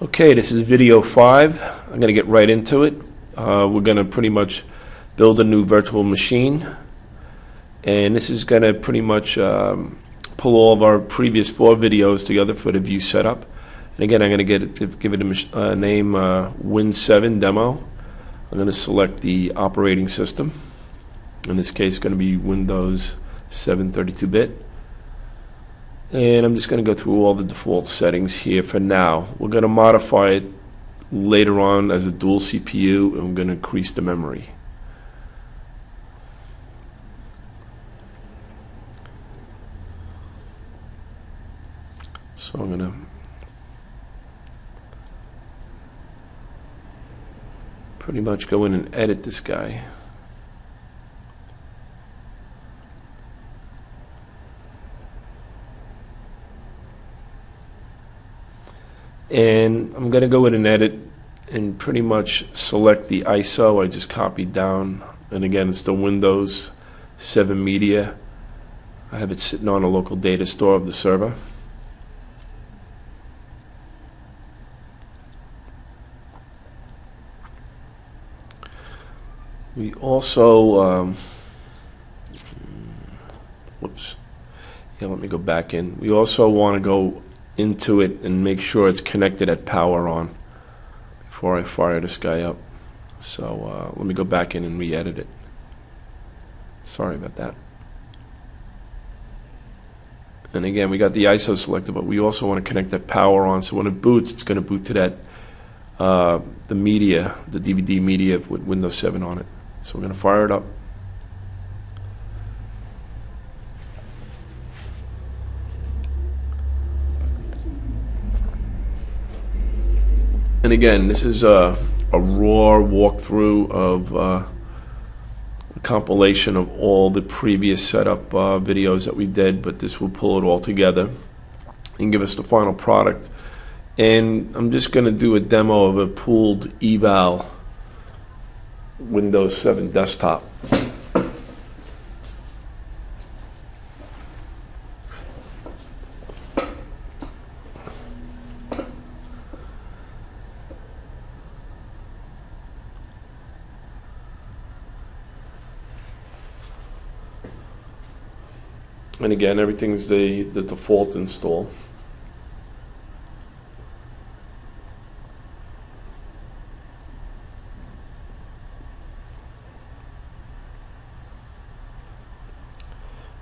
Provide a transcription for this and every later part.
Okay, this is video 5. I'm going to get right into it. We're going to pretty much build a new virtual machine, and this is going to pretty much pull all of our previous 4 videos together for the View setup. And again, I'm going to give it a name Win7 demo. I'm going to select the operating system. In this case, it's going to be Windows 7 32-bit. And I'm just going to go through all the default settings here for now. We're going to modify it later on as a dual CPU, and we're going to increase the memory. So I'm going to pretty much go in and edit this guy. And I'm going to go in and edit and pretty much select the ISO I just copied down. And again, it's the Windows 7 media. I have it sitting on a local data store of the server. We also, let me go back in. We also want to go into it and make sure it's connected at power on before I fire this guy up. So let me go back in and re-edit it. Sorry about that. And again, we got the ISO selected, but we also want to connect that power on, so when it boots, it's going to boot to that the media, the DVD media with Windows 7 on it. So we're going to fire it up. And again, this is a raw walkthrough of a compilation of all the previous setup videos that we did, but this will pull it all together and give us the final product. And I'm just going to do a demo of a pooled eval Windows 7 desktop. And again, everything's the default install.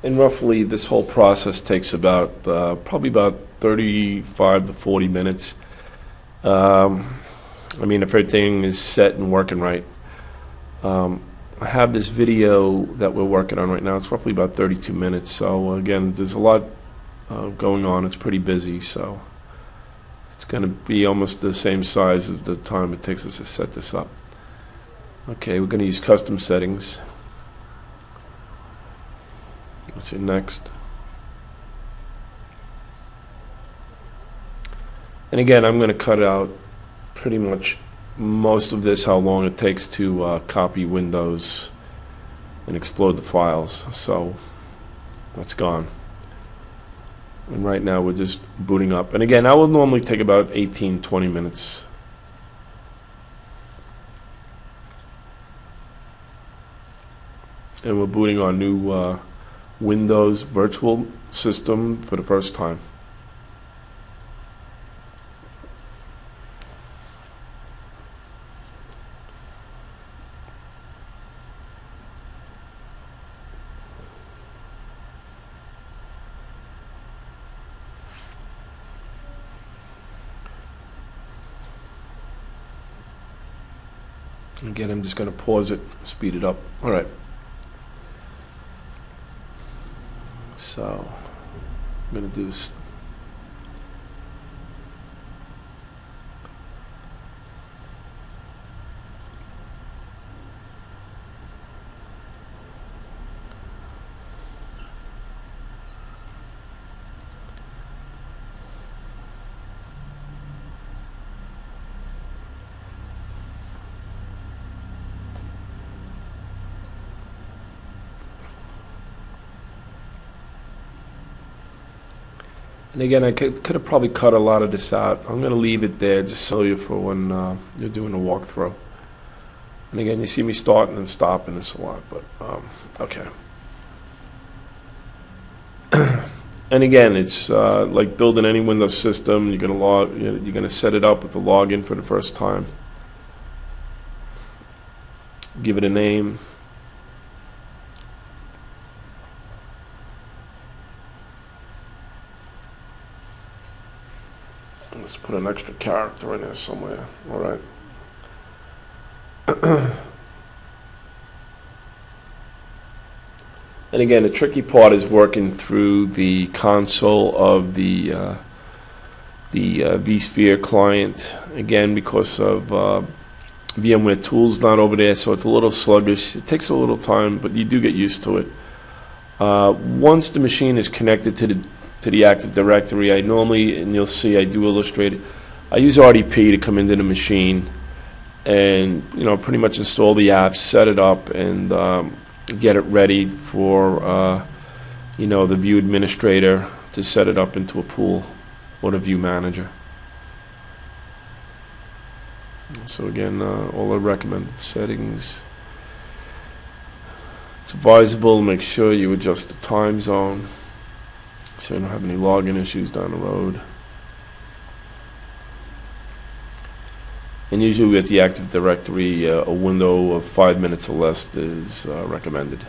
And roughly this whole process takes about probably about 35 to 40 minutes. I mean, if everything is set and working right. I have this video that we're working on right now. It's roughly about 32 minutes. So again, there's a lot going on. It's pretty busy, so it's going to be almost the same size as the time it takes us to set this up. Okay, we're going to use custom settings. Let's hit next. And again, I'm going to cut out pretty much most of this, how long it takes to copy Windows and explode the files. So that's gone. And right now we're just booting up. And again, I would normally take about 18-20 minutes. And we're booting our new Windows virtual system for the first time. Again, I'm just going to pause it, speed it up. All right. So I'm going to do this. And again, I could have probably cut a lot of this out. I'm going to leave it there just so you for when you're doing a walkthrough. And again, you see me starting and stopping this a lot, but okay. And again, it's like building any Windows system. You're going to set it up with the login for the first time. Give it a name. Let's put an extra character in there somewhere. All right. And again, the tricky part is working through the console of the vSphere client. Again, because of VMware tools not over there, so it's a little sluggish. It takes a little time, but you do get used to it. Once the machine is connected to the Active Directory, I normally, and you'll see I do illustrate it, I use RDP to come into the machine and pretty much install the apps, set it up, and get it ready for the View Administrator to set it up into a pool or the View Manager. So again, all the recommended settings. It's advisable to make sure you adjust the time zone so you don't have any login issues down the road. And usually with the Active Directory, a window of 5 minutes or less is recommended.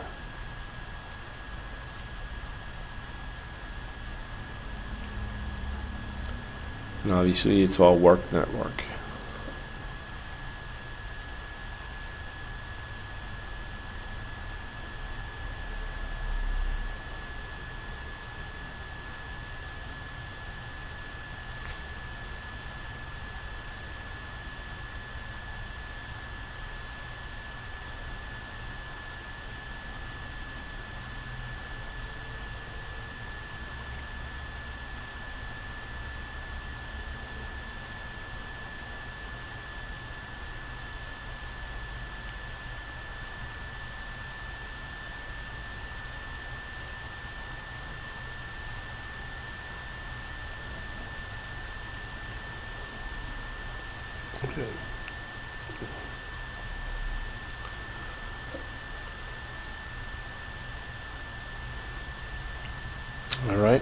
And obviously it's all work network. Okay. All right.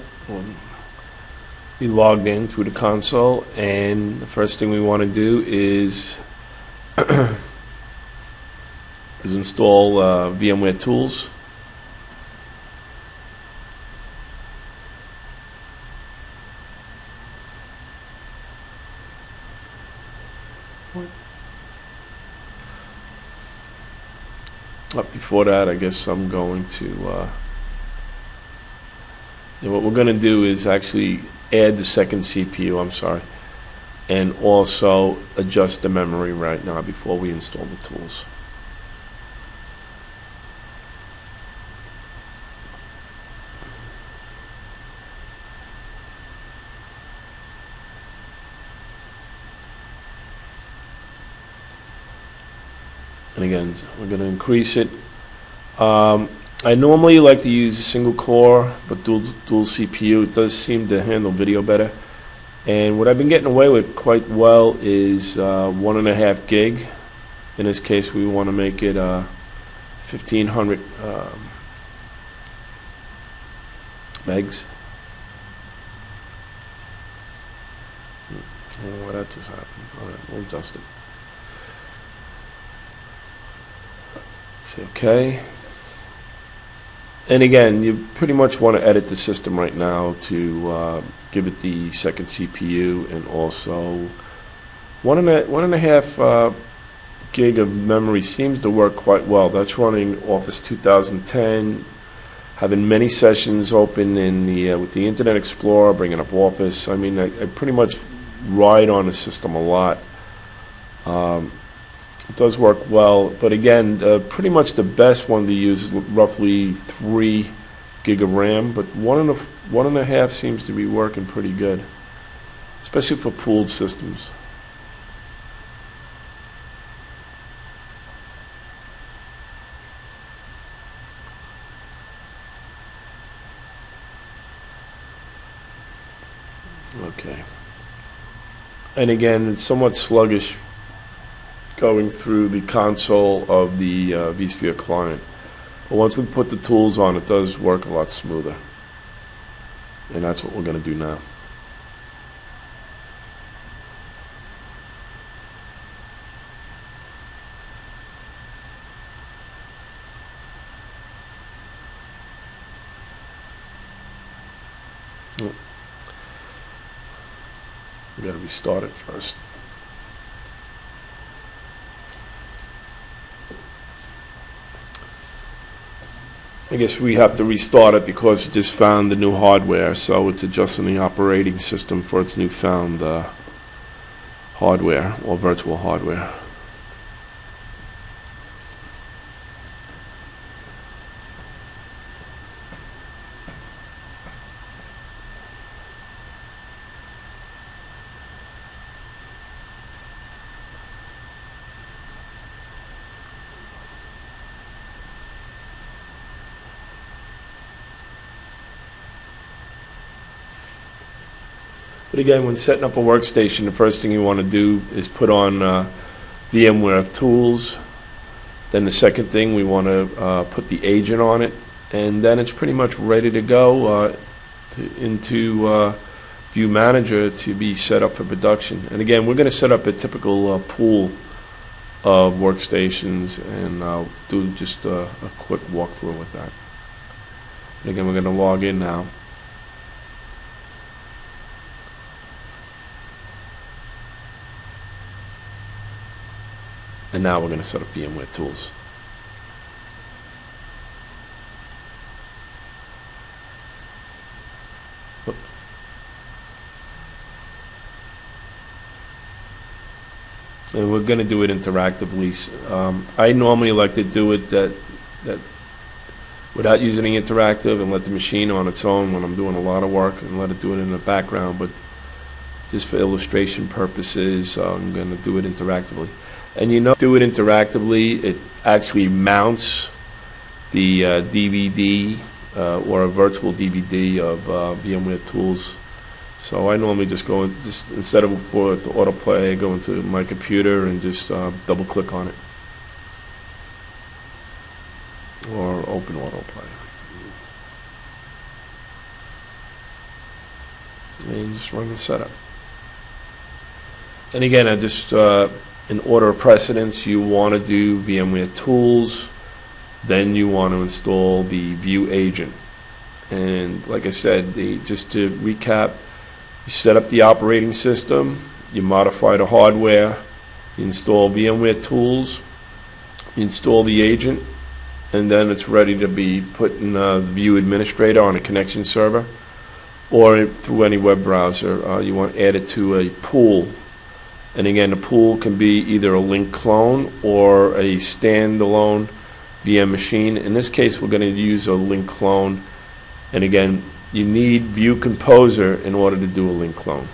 We logged in through the console, and the first thing we want to do is install VMware tools. Before that, I guess I'm going to what we're going to do is actually add the second CPU, I'm sorry, and also adjust the memory right now before we install the tools. And again, we're going to increase it. I normally like to use a single core, but dual CPU. It does seem to handle video better. And what I've been getting away with quite well is 1.5 gig. In this case, we want to make it 1500 megs. I don't know why that just happened. All right, we'll adjust it. Say OK. And again, you pretty much want to edit the system right now to give it the second CPU, and also 1.5 gig of memory seems to work quite well. That's running Office 2010, having many sessions open in the with the Internet Explorer, bringing up Office. I mean, I pretty much ride on the system a lot. It does work well, but again, pretty much the best one to use is roughly 3 gig of RAM, but 1.5 seems to be working pretty good, especially for pooled systems. And again, it's somewhat sluggish going through the console of the vSphere client. But once we put the tools on, it does work a lot smoother. And that's what we're going to do now. We got to restart it first. I guess we have to restart it because it just found the new hardware, so it's adjusting the operating system for its newfound hardware or virtual hardware. But again, when setting up a workstation, the first thing you want to do is put on VMware tools. Then the second thing, we want to put the agent on it, and then it's pretty much ready to go into View Manager to be set up for production. And again, we're going to set up a typical pool of workstations, and I'll do just a quick walkthrough with that. And again, we're going to log in now. And now we're going to set up VMware tools. And we're going to do it interactively. I normally like to do it that without using the interactive and let the machine on its own when I'm doing a lot of work, and let it do it in the background. But just for illustration purposes, I'm going to do it interactively. And do it interactively, it actually mounts the DVD or a virtual DVD of VMware tools. So I normally just go instead of for it to autoplay, I go into my computer and just double click on it or open autoplay. And just run the setup. And again, I just in order of precedence, you want to do VMware tools, then you want to install the View agent. And like I said, just to recap, you set up the operating system, you modify the hardware, you install VMware tools, you install the agent, and then it's ready to be put in the View administrator on a connection server or through any web browser. You want to add it to a pool. And again, the pool can be either a link clone or a standalone VM machine. In this case, we're going to use a link clone. And again, you need View Composer in order to do a link clone.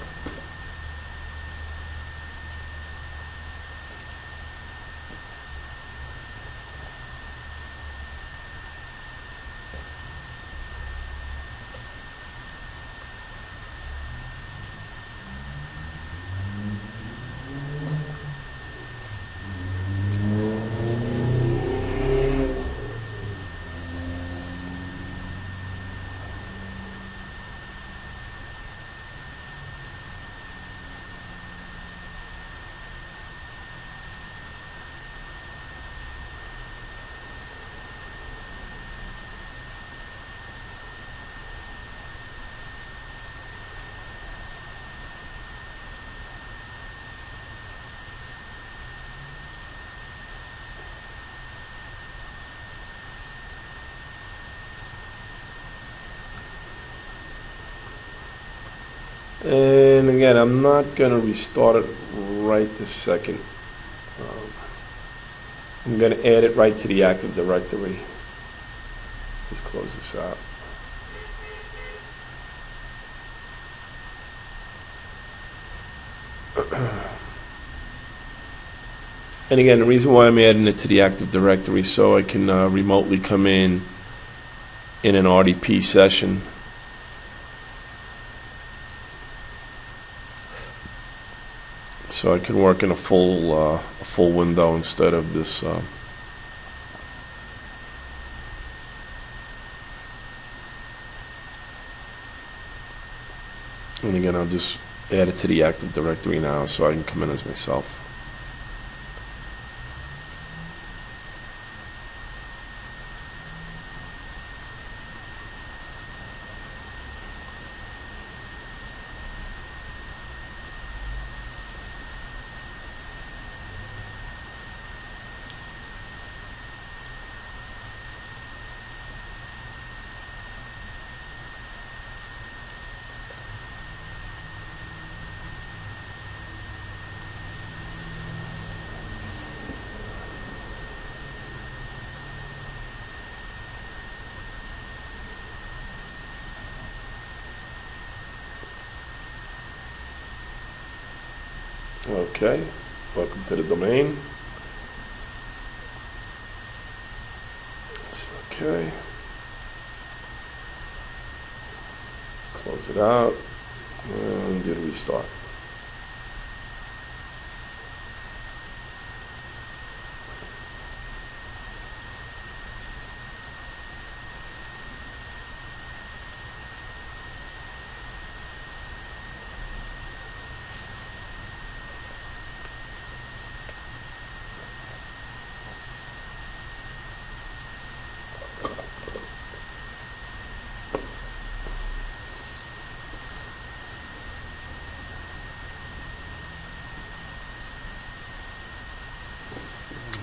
And again, I'm not going to restart it right this second. I'm going to add it right to the Active Directory. Just close this out. And again, the reason why I'm adding it to the Active Directory so I can remotely come in an RDP session. so I can work in a full window instead of this. And again, I'll just add it to the Active Directory now, so I can come in as myself. Okay, welcome to the domain. Okay, close it out and do the restart.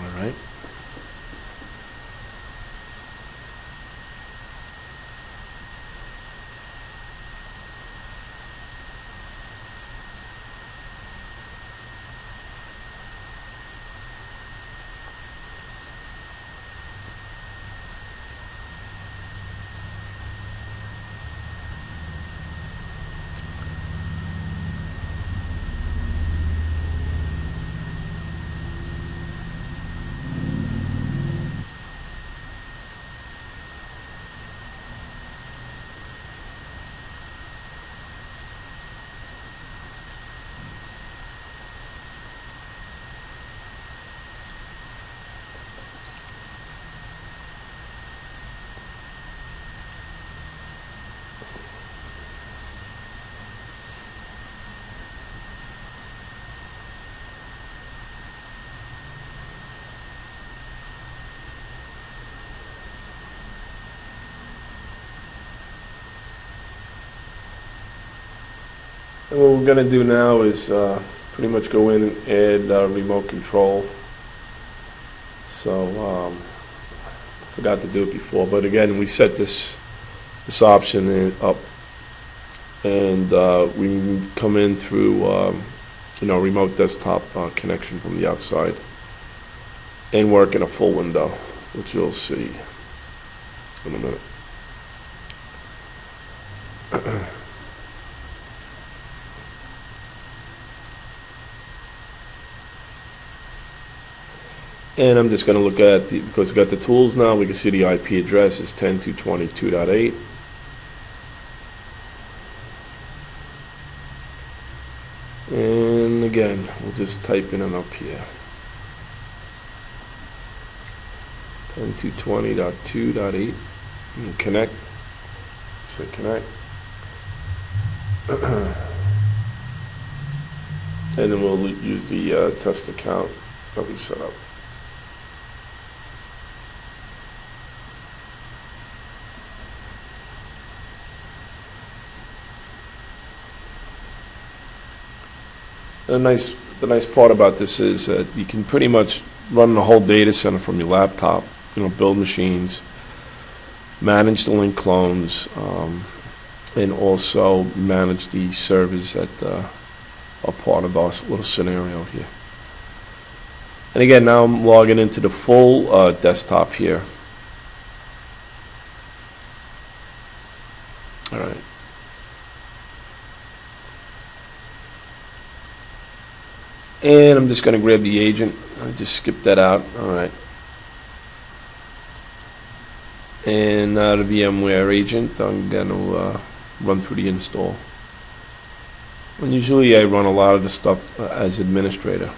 All right. And what we're going to do now is pretty much go in and add remote control. So forgot to do it before, but again, we set this option up, and we can come in through remote desktop connection from the outside and work in a full window, which you'll see in a minute. And I'm just going to look at because we've got the tools now, we can see the IP address is 10.222.8. And again, we'll just type in and up here. 10.220.2.8 and connect. Say connect. And then we'll use the test account that we set up. The nice part about this is that you can pretty much run the whole data center from your laptop, build machines, manage the link clones, and also manage the servers that are part of our little scenario here. And again, now I'm logging into the full desktop here. All right. And I'm just going to grab the agent. I just skipped that out. All right. And the VMware agent, I'm going to run through the install. And usually I run a lot of the stuff as administrator.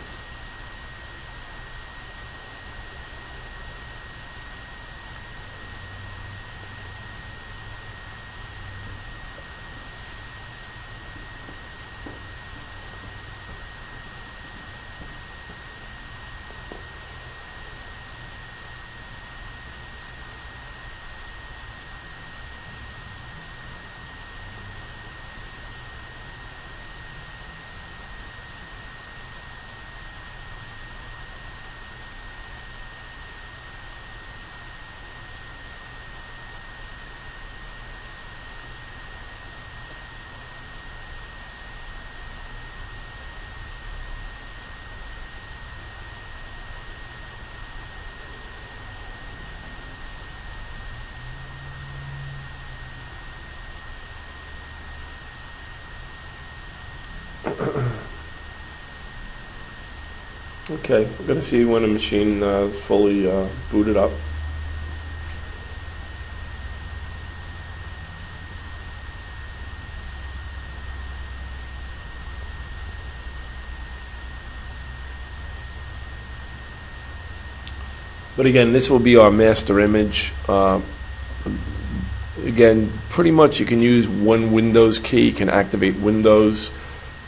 Okay, we're going to see when the machine is fully booted up. But again, this will be our master image. Again, pretty much you can use one Windows key, you can activate Windows.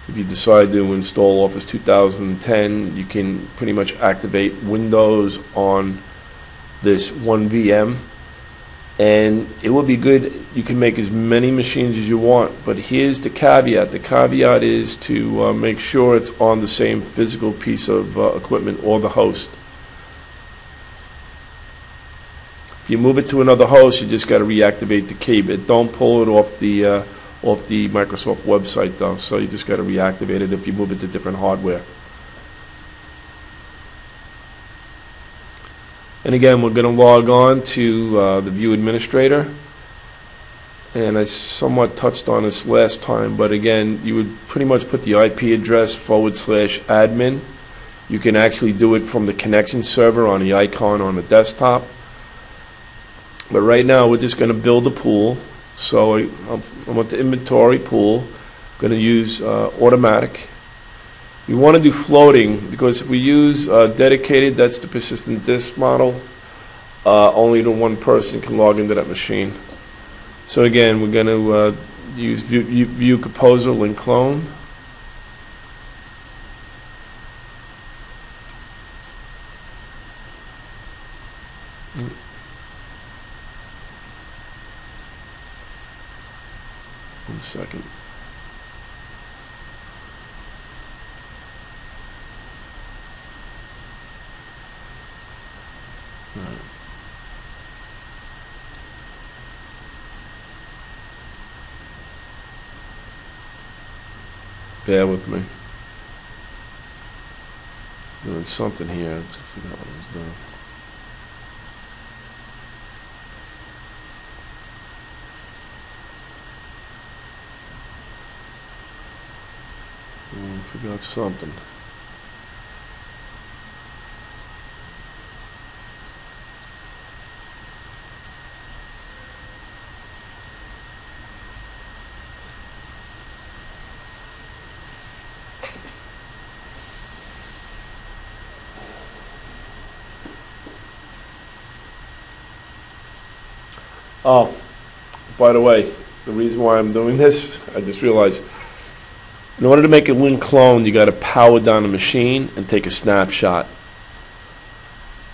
If you decide to install Office 2010, you can pretty much activate Windows on this one VM. And it will be good, you can make as many machines as you want, but here's the caveat. The caveat is to make sure it's on the same physical piece of equipment or the host. If you move it to another host, you just got to reactivate the key, but don't pull it off the Microsoft website though, so you just got to reactivate it if you move it to different hardware. And again, we're going to log on to the View Administrator, and I somewhat touched on this last time, but again, you would pretty much put the IP address /admin. You can actually do it from the connection server on the icon on the desktop. But right now we're just going to build a pool. So I want the inventory pool. I'm going to use automatic. We want to do floating because if we use dedicated, that's the persistent disk model, only the one person can log into that machine. So again, we're going to use view composer link clone. One second. All right. Bear with me. Doing something here. I forgot what I was doing. Forgot something. Oh, by the way, the reason why I'm doing this, I just realized, in order to make a Win clone, you got to power down the machine and take a snapshot.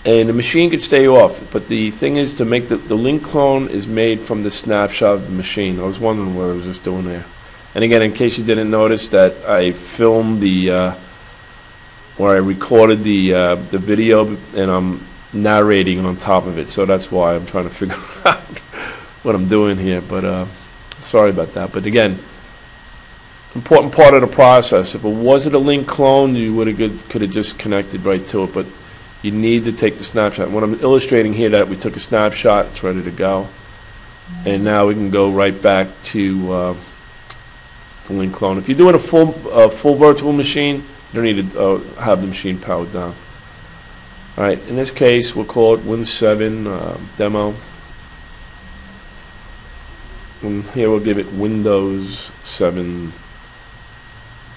And the machine could stay off, but the thing is to make the link clone is made from the snapshot of the machine. I was wondering what I was just doing there. And again, in case you didn't notice, that I filmed or I recorded the video, and I'm narrating on top of it. So that's why I'm trying to figure out what I'm doing here. But sorry about that. But again, important part of the process. If it wasn't a link clone, you could have just connected right to it. But you need to take the snapshot. What I'm illustrating here, that we took a snapshot, it's ready to go, and now we can go right back to the link clone. If you're doing a full virtual machine, you don't need to have the machine powered down. All right. In this case, we'll call it Win7 demo. And here we'll give it Windows 7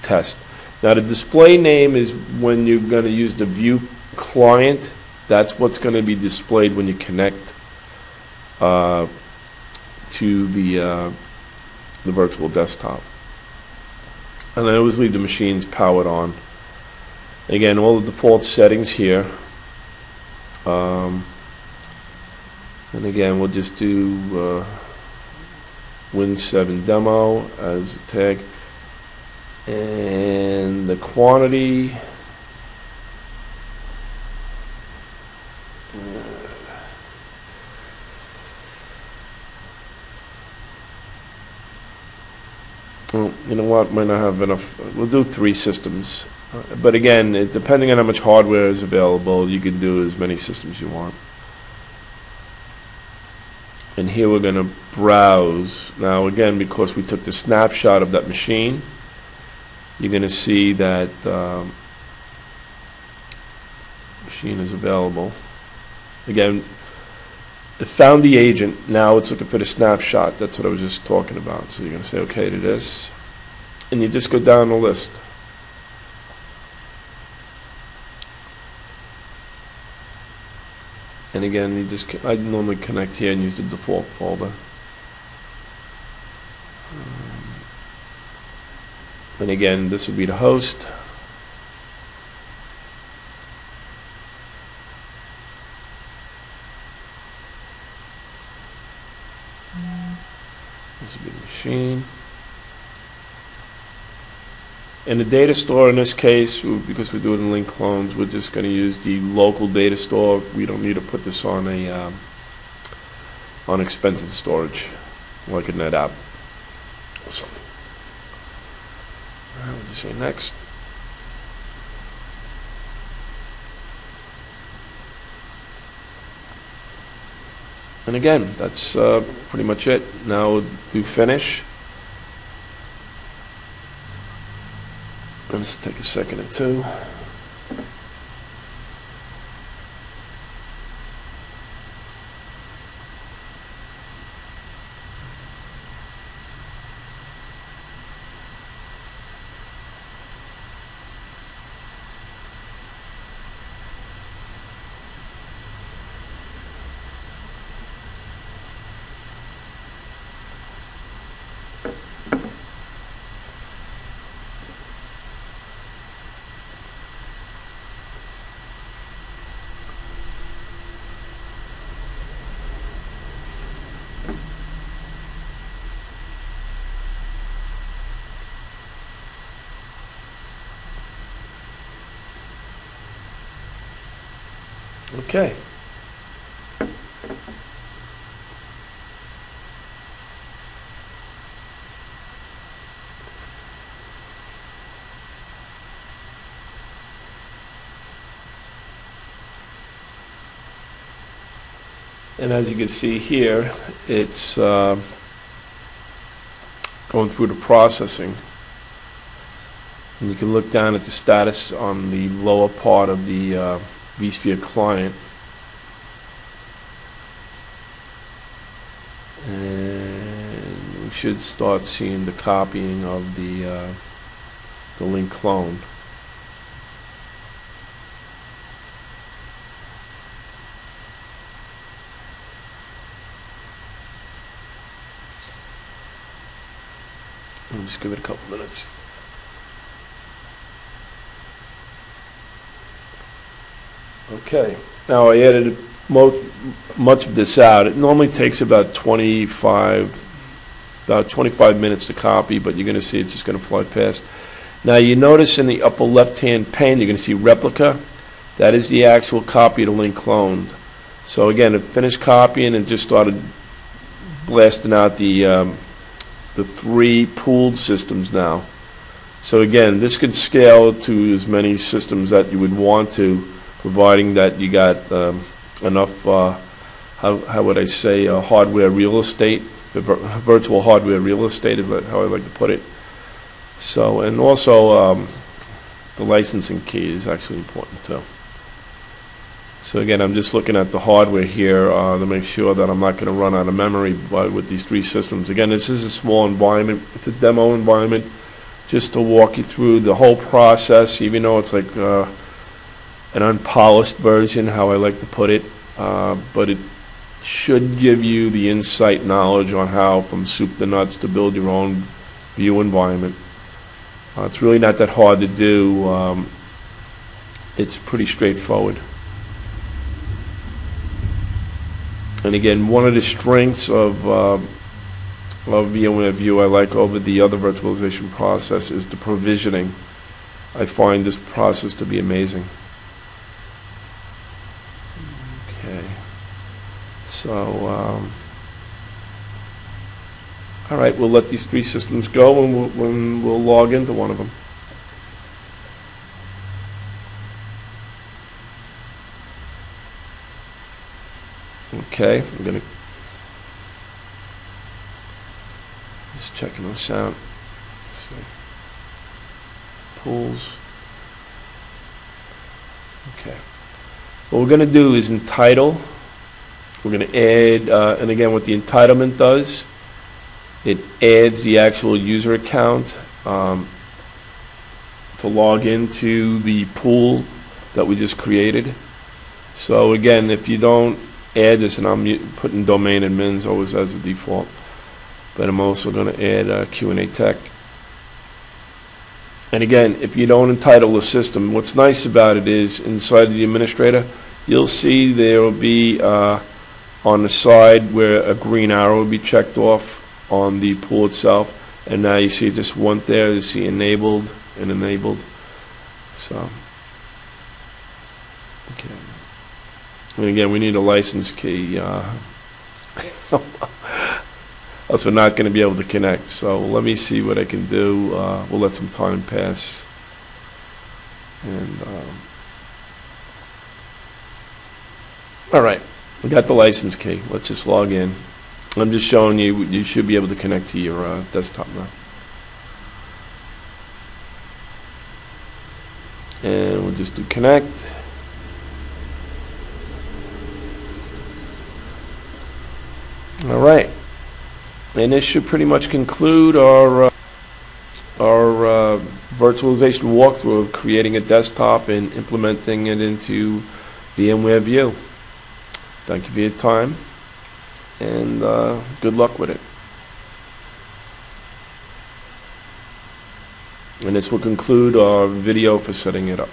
test. Now the display name is when you're going to use the View client. That's what's going to be displayed when you connect to the virtual desktop. And I always leave the machines powered on. Again, all the default settings here. And again, we'll just do Win7 demo as a tag. And the quantity. Well, you know what, might not have enough. We'll do 3 systems. But again, depending on how much hardware is available, you can do as many systems you want. And here we're going to browse. Now again, because we took the snapshot of that machine, you're going to see that machine is available. Again, it found the agent. Now it's looking for the snapshot. That's what I was just talking about. So you're going to say okay to this. And you just go down the list. And again, I normally connect here and use the default folder. And again, this would be the host. This would be the machine. And the data store in this case, because we're doing link clones, we're just going to use the local data store. We don't need to put this on a on expensive storage, like a NetApp or something. All right, we'll just say next. And again, that's pretty much it. Now we'll do finish. Let's take a second or two. Okay. And as you can see here, it's going through the processing. And you can look down at the status on the lower part of the vSphere client, and we should start seeing the copying of the link clone. I'll just give it a couple minutes. Okay, now I edited much of this out. It normally takes about 25 minutes to copy, but you're going to see it's just going to fly past. Now you notice in the upper left-hand pane, you're going to see replica. That is the actual copy of the link cloned. So again, it finished copying and just started blasting out the 3 pooled systems now. So again, this could scale to as many systems that you would want to, providing that you got enough, how would I say, hardware real estate, virtual hardware real estate is how I like to put it. So, and also the licensing key is actually important too. So again, I'm just looking at the hardware here to make sure that I'm not going to run out of memory with these 3 systems. Again, this is a small environment. It's a demo environment, just to walk you through the whole process, even though it's like an unpolished version, how I like to put it, but it should give you the insight knowledge on how from soup to nuts to build your own view environment. It's really not that hard to do. It's pretty straightforward. And again, one of the strengths of VMware View I like over the other virtualization process is the provisioning. I find this process to be amazing. Okay, so all right, we'll let these three systems go, and we'll log into one of them. Okay, I'm gonna just checking this out. Let's see. Pools. Okay. What we're gonna do is entitle. We're gonna add, and again, what the entitlement does, it adds the actual user account to log into the pool that we just created. So again, if you don't add this, and I'm putting domain admins always as a default, but I'm also going to add Q&A tech. And again, if you don't entitle the system, what's nice about it is inside the administrator, you'll see there will be on the side where a green arrow will be checked off on the pool itself, and now you see just one there. You see enabled and enabled. So okay. And again, we need a license key. Also not going to be able to connect. So let me see what I can do. We'll let some time pass. And all right, we got the license key. Let's just log in. I'm just showing you. You should be able to connect to your desktop now. And we'll just do connect. All right, and this should pretty much conclude our virtualization walkthrough of creating a desktop and implementing it into VMware View. Thank you for your time, and good luck with it. And this will conclude our video for setting it up.